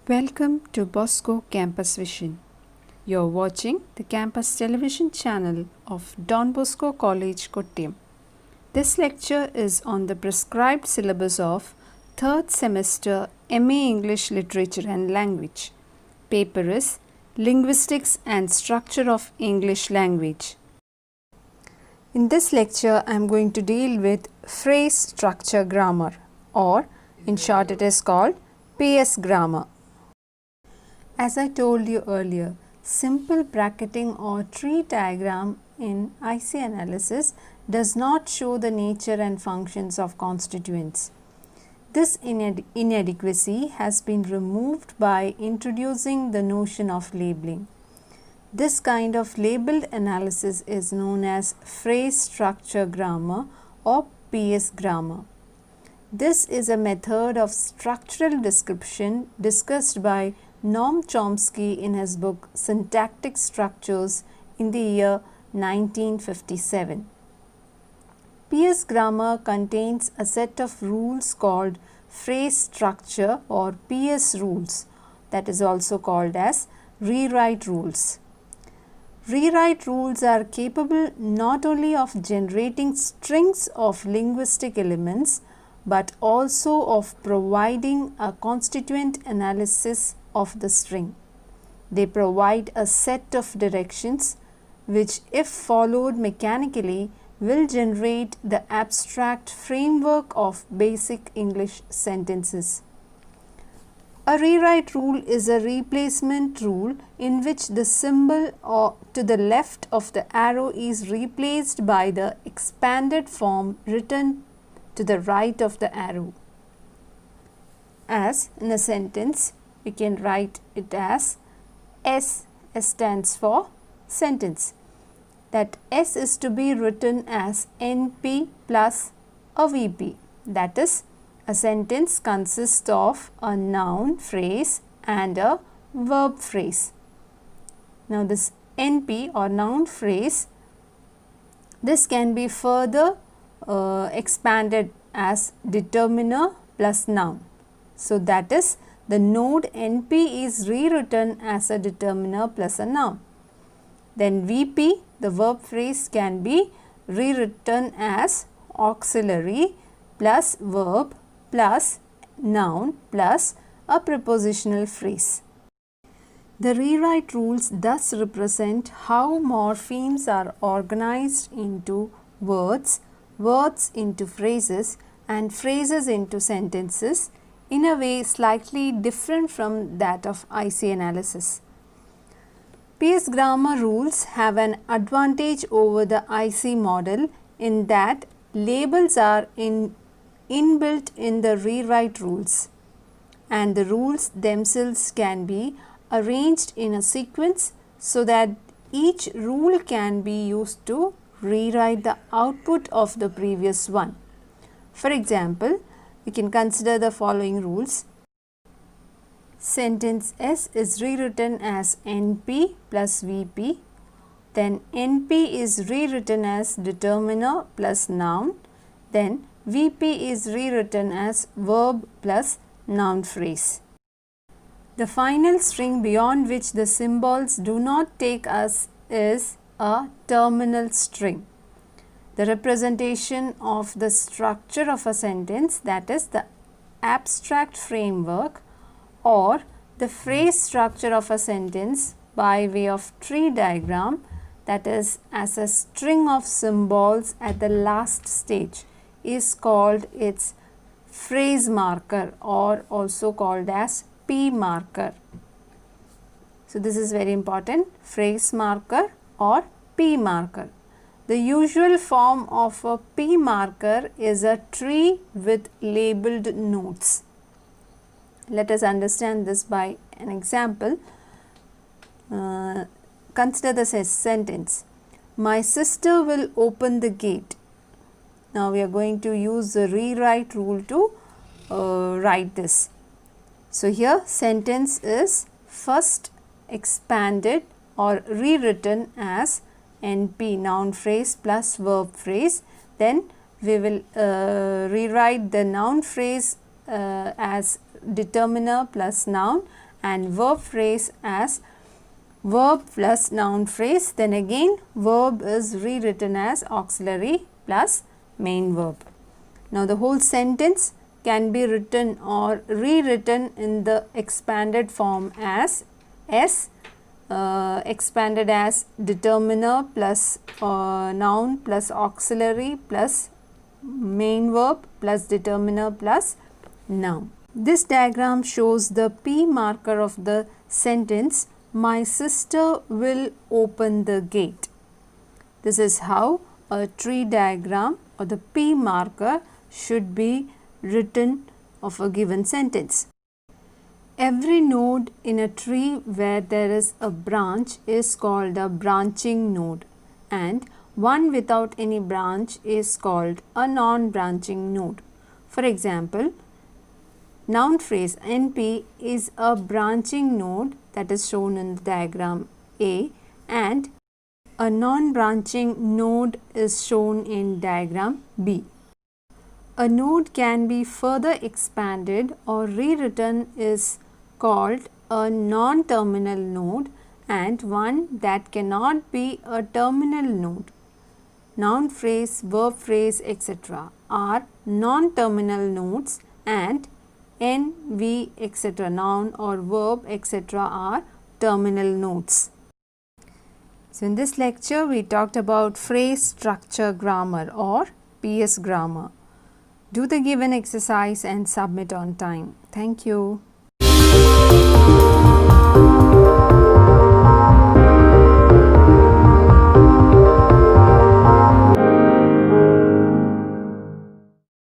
Welcome to Bosco Campus Vision. You're watching the campus television channel of Don Bosco College, Kottayam. This lecture is on the prescribed syllabus of 3rd semester MA English Literature and Language. Paper is Linguistics and Structure of English Language. In this lecture, I am going to deal with phrase structure grammar, or in short it is called PS grammar. As I told you earlier, simple bracketing or tree diagram in IC analysis does not show the nature and functions of constituents. This inadequacy has been removed by introducing the notion of labeling. This kind of labeled analysis is known as phrase structure grammar or PS grammar. This is a method of structural description discussed by Noam Chomsky in his book Syntactic Structures in the year 1957. PS grammar contains a set of rules called phrase structure or PS rules, that is also called as rewrite rules. Rewrite rules are capable not only of generating strings of linguistic elements but also of providing a constituent analysis of the string. They provide a set of directions which, if followed mechanically, will generate the abstract framework of basic English sentences. A rewrite rule is a replacement rule in which the symbol to the left of the arrow is replaced by the expanded form written to the right of the arrow. As in a sentence, we can write it as S. S stands for sentence. That S is to be written as NP plus a VP. That is, a sentence consists of a noun phrase and a verb phrase. Now this NP or noun phrase, this can be further expanded as determiner plus noun. So that is, the node NP is rewritten as a determiner plus a noun. Then VP, the verb phrase, can be rewritten as auxiliary plus verb plus noun plus a prepositional phrase. The rewrite rules thus represent how morphemes are organized into words, words into phrases, and phrases into sentences in a way slightly different from that of IC analysis. PS grammar rules have an advantage over the IC model in that labels are inbuilt in the rewrite rules, and the rules themselves can be arranged in a sequence so that each rule can be used to rewrite the output of the previous one. For example, we can consider the following rules. Sentence S is rewritten as NP plus VP. Then NP is rewritten as determiner plus noun. Then VP is rewritten as verb plus noun phrase. The final string beyond which the symbols do not take us is a terminal string. The representation of the structure of a sentence, that is the abstract framework or the phrase structure of a sentence by way of tree diagram, that is as a string of symbols at the last stage, is called its phrase marker or also called as P marker. So this is very important, phrase marker or P marker. The usual form of a P marker is a tree with labeled nodes. Let us understand this by an example. Consider the sentence, my sister will open the gate. Now we are going to use the rewrite rule to write this. So here sentence is first expanded or rewritten as NP, noun phrase plus verb phrase. Then we will rewrite the noun phrase as determiner plus noun and verb phrase as verb plus noun phrase. Then again verb is rewritten as auxiliary plus main verb. Now the whole sentence can be written or rewritten in the expanded form as S, expanded as determiner plus noun plus auxiliary plus main verb plus determiner plus noun. This diagram shows the P marker of the sentence, my sister will open the gate. This is how a tree diagram or the P marker should be written of a given sentence. Every node in a tree where there is a branch is called a branching node, and one without any branch is called a non-branching node. For example, noun phrase NP is a branching node that is shown in the diagram A, and a non-branching node is shown in diagram B. A node can be further expanded or rewritten is called a non-terminal node, and one that cannot be a terminal node. Noun phrase, verb phrase, etc. are non-terminal nodes, and N, V, etc. noun or verb, etc. are terminal nodes. So in this lecture we talked about phrase structure grammar or PS grammar. Do the given exercise and submit on time. Thank you.